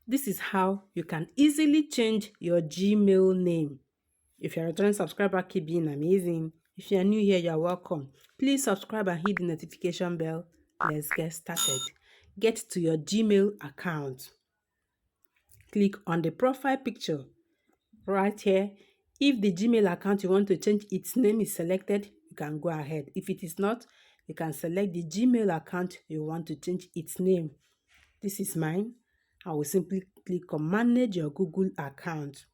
This is how you can easily change your Gmail name. If you're a returning subscriber, keep being amazing. If you're new here, you're welcome. Please subscribe and hit the notification bell. Let's get started. Get to your Gmail account. Click on the profile picture right here. If the Gmail account you want to change its name is selected, you can go ahead. If it is not, you can select the Gmail account you want to change its name. This is mine. I will simply click on manage your Google account.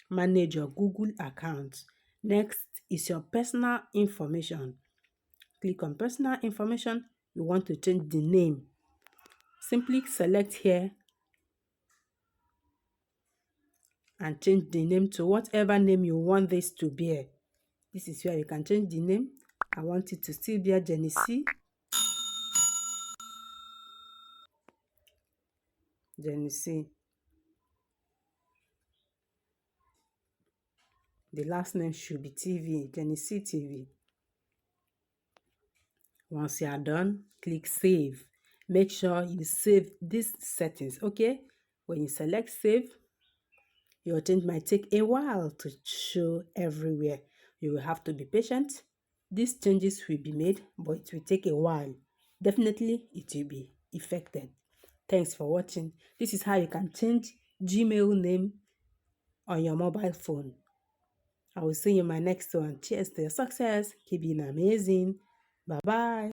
Manage your Google account. Next is your personal information. Click on personal information. You want to change the name. Simply select here and change the name to whatever name you want this to bear. This is where you can change the name. I want it to still bear JannyCee. JannyCee. The last name should be TV. JannyCee TV. Once you are done, click save. Make sure you save these settings, okay? When you select save, your change might take a while to show everywhere. You will have to be patient. These changes will be made, but it will take a while. Definitely, it will be effected. Thanks for watching. This is how you can change Gmail name on your mobile phone. I will see you in my next one. Cheers to your success. Keep being amazing. Bye-bye.